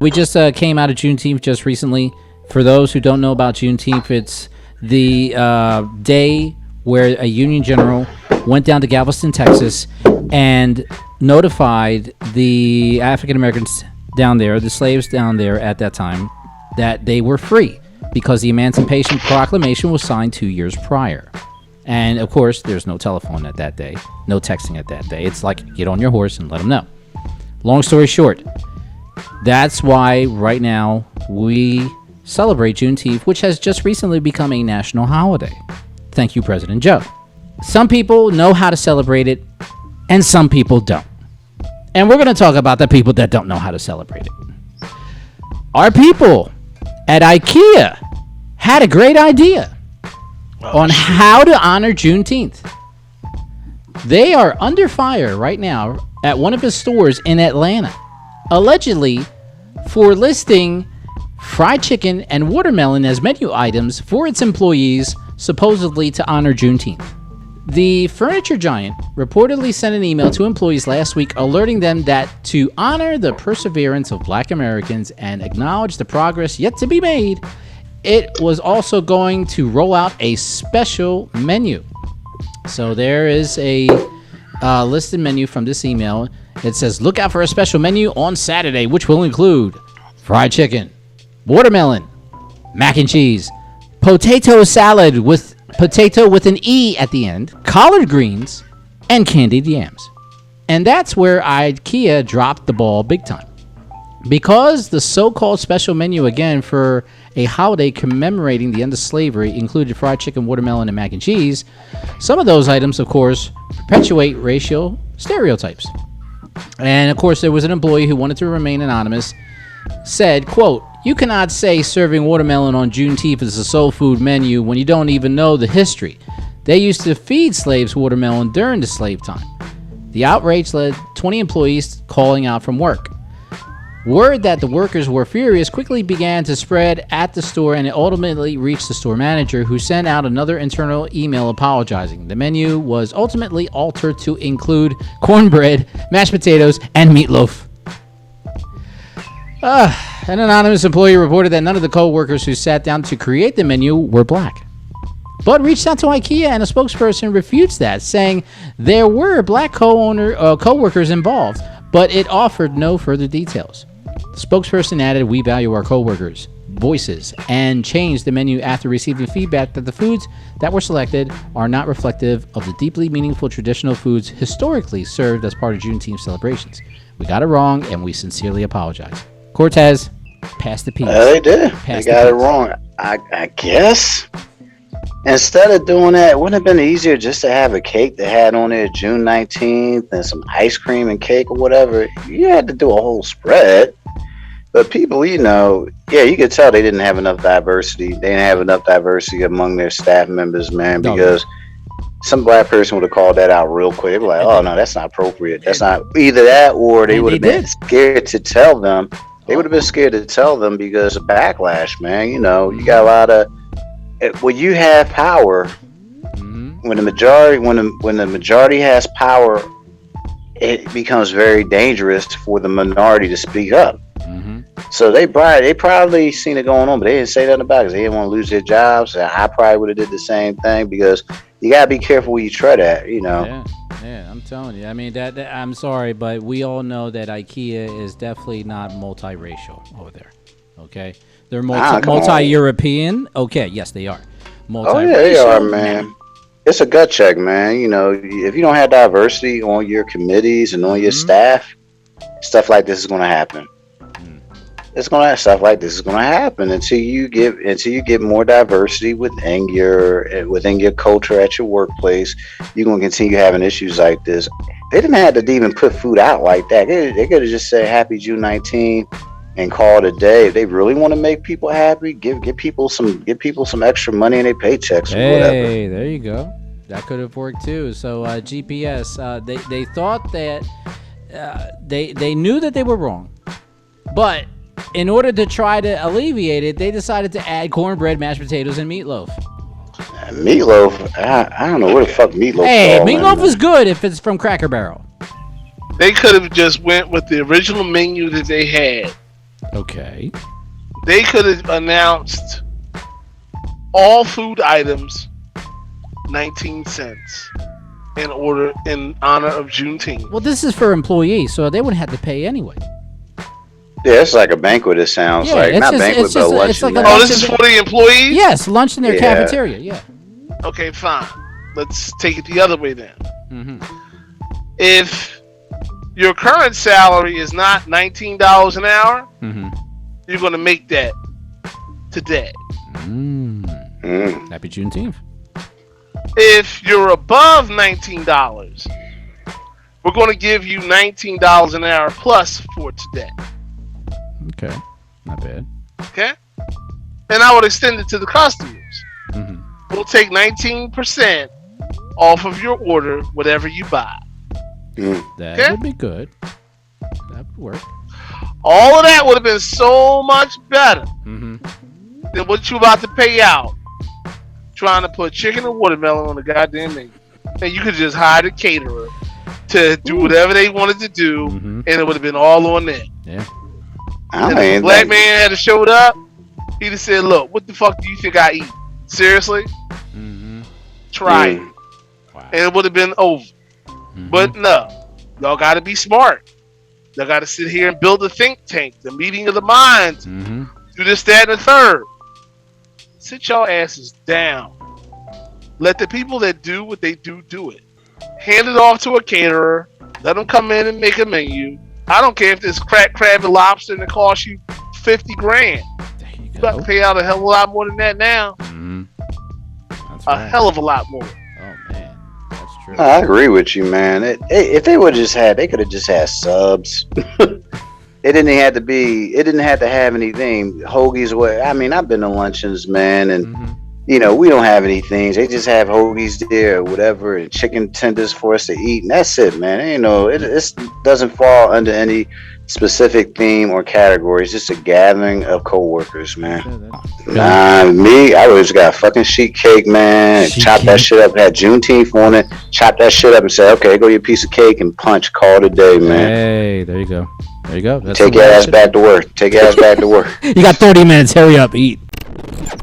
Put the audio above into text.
We just came out of Juneteenth just recently. For those who don't know about Juneteenth, it's the day where a Union general went down to Galveston, Texas, and notified the African Americans down there, the slaves down there at that time, that they were free because the Emancipation Proclamation was signed 2 years prior. And of course, there's no telephone at that day, no texting at that day. It's like, get on your horse and let them know. Long story short, that's why right now we celebrate Juneteenth, which has just recently become a national holiday. Thank you, President Joe. Some people know how to celebrate it, and some people don't. And we're going to talk about the people that don't know how to celebrate it. Our people at IKEA had a great idea on how to honor Juneteenth. They are under fire right now at one of his stores in Atlanta, allegedly for listing fried chicken and watermelon as menu items for its employees, supposedly to honor Juneteenth. The furniture giant reportedly sent an email to employees last week alerting them that to honor the perseverance of Black Americans and acknowledge the progress yet to be made, it was also going to roll out a special menu. So there is a listed menu from this email. It says, look out for a special menu on Saturday, which will include fried chicken, watermelon, mac and cheese, potato salad with potato with an E at the end, collard greens, and candied yams. And that's where IKEA dropped the ball big time. Because the so-called special menu, again, for a holiday commemorating the end of slavery included fried chicken, watermelon, and mac and cheese, some of those items, of course, perpetuate racial stereotypes. And, of course, there was an employee who wanted to remain anonymous, said, quote, you cannot say serving watermelon on Juneteenth is a soul food menu when you don't even know the history. They used to feed slaves watermelon during the slave time. The outrage led 20 employees calling out from work. Word that the workers were furious quickly began to spread at the store, and it ultimately reached the store manager, who sent out another internal email apologizing. The menu was ultimately altered to include cornbread, mashed potatoes, and meatloaf. An anonymous employee reported that none of the co-workers who sat down to create the menu were black, but reached out to IKEA, and a spokesperson refutes that, saying there were black co-workers involved, but it offered no further details. The spokesperson added, we value our co-workers' voices and changed the menu after receiving feedback that the foods that were selected are not reflective of the deeply meaningful traditional foods historically served as part of Juneteenth celebrations. We got it wrong, and we sincerely apologize. Cortez, pass the piece. They did. They got it wrong. I guess. Instead of doing that, wouldn't it have been easier just to have a cake that had on there June 19th and some ice cream and cake or whatever? You had to do a whole spread. But people, you could tell they didn't have enough diversity. They didn't have enough diversity among their staff members, man, because some black person would have called that out real quick. They'd be like, oh, no, that's not appropriate. That's not either that, or they would have been scared to tell them. They would have been scared to tell them because of backlash, man. You got a lot of, when you have power, when the majority has power, it becomes very dangerous for the minority to speak up. So they probably seen it going on, but they didn't say nothing about it because they didn't want to lose their jobs. I probably would have did the same thing, because you gotta be careful where you tread at, Yeah, I'm telling you. I mean, that I'm sorry, but we all know that IKEA is definitely not multiracial over there. Okay, they're multi-European. Okay, yes, they are. Oh yeah, they are, man. It's a gut check, man. If you don't have diversity on your committees and on your staff, stuff like this is going to happen. Stuff like this is going to happen until you get more diversity within your culture at your workplace. You're going to continue having issues like this. They didn't have to even put food out like that. They could have just said Happy June 19th and call it a day. If they really want to make people happy, give people some extra money in their paychecks or whatever. Hey, there you go. That could have worked too. So GPS, they thought that they knew that they were wrong, but in order to try to alleviate it, they decided to add cornbread, mashed potatoes, and meatloaf. Meatloaf? I don't know where the fuck meatloaf. Hey, meatloaf is good if it's from Cracker Barrel. They could have just went with the original menu that they had Okay. They could have announced all food items 19 cents in honor of Juneteenth. Well, this is for employees, so they wouldn't have to pay anyway. Yeah, it's like a banquet. It sounds like not banquet, but lunch. It's like this is for the employees. Yes, lunch in their cafeteria. Yeah. Okay, fine. Let's take it the other way then. Mm-hmm. If your current salary is not $19 an hour, you're going to make that today. Happy Juneteenth. If you're above $19, we're going to give you $19 an hour plus for today. Okay, not bad. Okay? And I would extend it to the customers. We'll take 19% off of your order, whatever you buy. That would be good. That would work. All of that would have been so much better than what you about to pay out trying to put chicken and watermelon on the goddamn menu. And you could just hire the caterer to do whatever they wanted to do, and it would have been all on them. Yeah. And if a black man had showed up, he'd have said, look, what the fuck do you think I eat? Seriously? Try it. Wow. And it would have been over. But no, y'all got to be smart. Y'all got to sit here and build a think tank, the meeting of the minds, do this, that, and the third. Sit y'all asses down. Let the people that do what they do it. Hand it off to a caterer. Let them come in and make a menu. I don't care if it's crack, crab, and lobster and it costs you $50,000. You got to pay out a hell of a lot more than that now. That's a hell of a lot more. Oh man, that's true. I agree with you, man. If they would just had, they could have just had subs. It didn't have to be. It didn't have to have anything. Hoagies. I mean, I've been to luncheons, man, and we don't have any things. They just have hoagies there or whatever, and chicken tenders for us to eat, and that's it, man. It doesn't fall under any specific theme or category. It's just a gathering of coworkers, man. Me, I always got a fucking sheet cake, man. Chop that shit up. Had Juneteenth on it. Chop that shit up and say, okay, go get a piece of cake and punch. Call it a day, man. Hey, there you go. There you go. Take your ass back to work. Take your ass back to work. You got 30 minutes. Hurry up. Eat.